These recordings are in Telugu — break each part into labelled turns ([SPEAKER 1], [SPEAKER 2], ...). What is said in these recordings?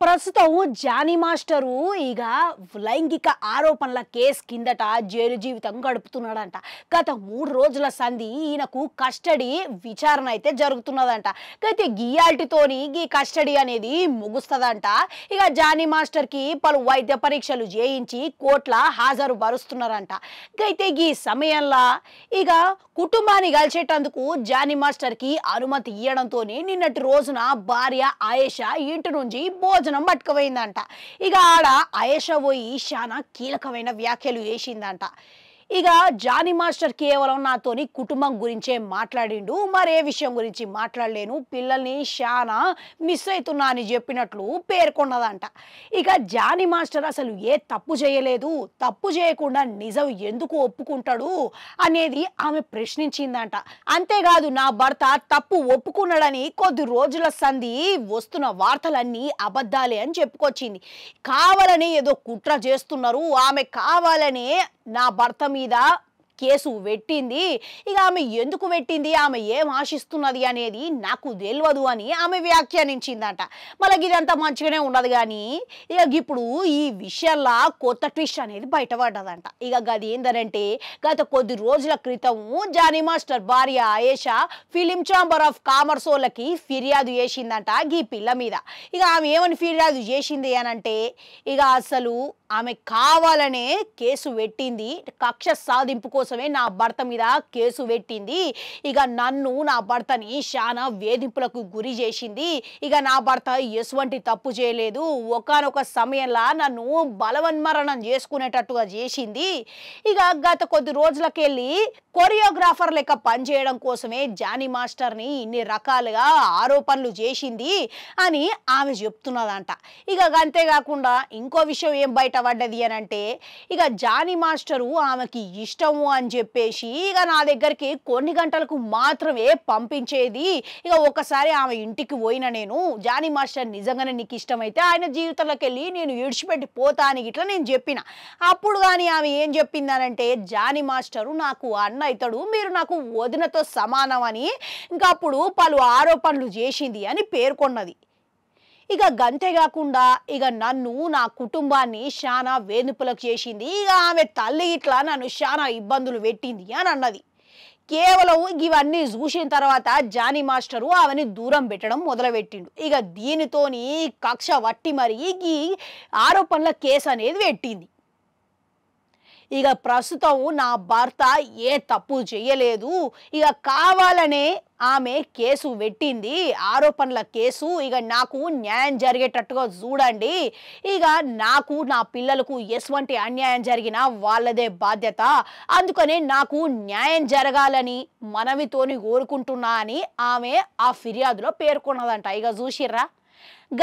[SPEAKER 1] ప్రస్తుతం జానీ మాస్టరు ఇక లైంగిక ఆరోపణల కేసు కిందట జైలు జీవితం గడుపుతున్నాడంట. గత 3 రోజుల సంధి ఈయనకు కస్టడీ విచారణ అయితే జరుగుతున్నదంట. అయితే గియాల్టితోని ఈ కస్టడీ అనేది ముగుస్తుందంట. ఇక జానీ మాస్టర్కి పలు వైద్య పరీక్షలు చేయించి కోర్టుల హాజరు పరుస్తున్నారంట. అయితే ఈ సమయంలో ఇక కుటుంబాన్ని కలిసేటందుకు జానీ మాస్టర్కి అనుమతి ఇవ్వడంతో నిన్నటి రోజున భార్య ఆయేషా ఇంటి నుంచి భోజనం పట్టుకుపోయిందంట. ఇక ఆడ ఆయేషా పోయి చాలా కీలకమైన వ్యాఖ్యలు చేసిందంట. ఇక జానీ మాస్టర్ కేవలం నాతోని కుటుంబం గురించే మాట్లాడిండు, మరే విషయం గురించి మాట్లాడలేను, పిల్లల్ని చాలా మిస్ అవుతున్నా అని చెప్పినట్లు పేర్కొన్నదంట. ఇక జానీ మాస్టర్ అసలు ఏ తప్పు చేయలేదు, తప్పు చేయకుండా నిజం ఎందుకు ఒప్పుకుంటాడు అనేది ఆమె ప్రశ్నించిందంట. అంతేకాదు నా భర్త తప్పు ఒప్పుకున్నాడని కొద్ది రోజుల సంధి వస్తున్న వార్తలన్నీ అబద్ధాలే అని చెప్పుకొచ్చింది. కావాలని ఏదో కుట్ర చేస్తున్నారు, ఆమె కావాలనే నా భర్త మీద కేసు పెట్టింది. ఇక ఆమె ఎందుకు పెట్టింది, ఆమె ఏం ఆశిస్తున్నది అనేది నాకు తెలియదు అని ఆమె వ్యాఖ్యానించిందట. మళ్ళీ ఇదంతా మంచిగానే ఉండదు కానీ ఇక ఇప్పుడు ఈ విషయంలో కొత్త ట్విస్ట్ అనేది బయటపడ్డదంట. ఇక అది ఏంటంటే గత కొద్ది రోజుల క్రితం జానీ మాస్టర్ భార్య Ayesha film chamber of commerce వాళ్ళకి ఫిర్యాదు చేసిందంట ఈ పిల్ల మీద. ఇక ఆమె ఏమని ఫిర్యాదు చేసింది అనంటే ఇక అసలు ఆమె కావాలనే కేసు పెట్టింది, కక్ష సాధింపు కోసమే నా భర్త మీద కేసు పెట్టింది. ఇక నన్ను నా భర్తని చాలా వేధింపులకు గురి చేసింది. ఇక నా భర్త ఎటువంటి తప్పు చేయలేదు, ఒకానొక సమయంలో నన్ను బలవన్మరణం చేసుకునేటట్టుగా చేసింది. ఇక గత కొద్ది రోజులకెళ్ళి కొరియోగ్రాఫర్ లెక్క పనిచేయడం కోసమే జానీ మాస్టర్ని ఇన్ని రకాలుగా ఆరోపణలు చేసింది అని ఆమె చెప్తున్నదంట. ఇక అంతేకాకుండా ఇంకో విషయం ఏం బయటపడ్డది అని అంటే ఇక జానీ మాస్టరు ఆమెకి ఇష్టము అని చెప్పేసి ఇక నా దగ్గరికి కొన్ని గంటలకు మాత్రమే పంపించేది. ఇక ఒకసారి ఆమె ఇంటికి పోయిన నేను జానీ మాస్టర్ నిజంగానే నీకు ఇష్టమైతే ఆయన జీవితంలోకి వెళ్ళి నేను విడిచిపెట్టి పోతా అని ఇట్లా నేను చెప్పిన. అప్పుడు కానీ ఆమె ఏం చెప్పిందనంటే జానీ మాస్టరు నాకు అన్న అవుతాడు, మీరు నాకు వదినతో సమానం అని ఇంకా అప్పుడు పలు ఆరోపణలు చేసింది అని పేర్కొన్నది. ఇక గంతేకాకుండా ఇక నన్ను నా కుటుంబాన్ని చాలా వేధింపులకు చేసింది, ఇక ఆమె తల్లి ఇట్లా నన్ను చాలా ఇబ్బందులు పెట్టింది అని అన్నది. కేవలం ఇవన్నీ చూసిన తర్వాత జానీ మాస్టరు ఆమెని దూరం పెట్టడం మొదలుపెట్టిండు. ఇక దీనితోని కక్ష వట్టి మరి ఈ ఆరోపణల కేసు అనేది పెట్టింది. ఇక ప్రస్తుతం నా భర్త ఏ తప్పు చేయలేదు, ఇక కావాలనే ఆమె కేసు పెట్టింది, ఆరోపణల కేసు. ఇక నాకు న్యాయం జరిగేటట్టుగా చూడండి, ఇక నాకు నా పిల్లలకు ఎటువంటి అన్యాయం జరిగినా వాళ్ళదే బాధ్యత, అందుకనే నాకు న్యాయం జరగాలని మనవితోని కోరుకుంటున్నా అని ఆమె ఆ ఫిర్యాదులో పేర్కొన్నదంట. ఇక చూసిర్రా,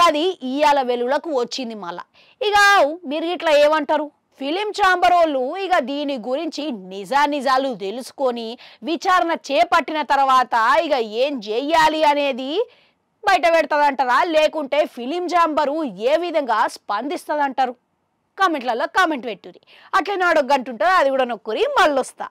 [SPEAKER 1] గది ఇయ్యాల వెలుగులకు వచ్చింది. మళ్ళా ఇక మీరు ఇట్లా ఏమంటారు? ఫిలిం ఛాంబర్ వాళ్ళు ఇక దీని గురించి నిజాలు తెలుసుకొని విచారణ చేపట్టిన తర్వాత ఇక ఏం చెయ్యాలి అనేది బయట పెడతాదంటారా, లేకుంటే ఫిలిం ఛాంబరు ఏ విధంగా స్పందిస్తుందంటారు? కామెంట్లలో కామెంట్ పెట్టుర్రి. అట్లనే అడగంటుంటారు, అది కూడా నొక్కురి మళ్ళొస్తా.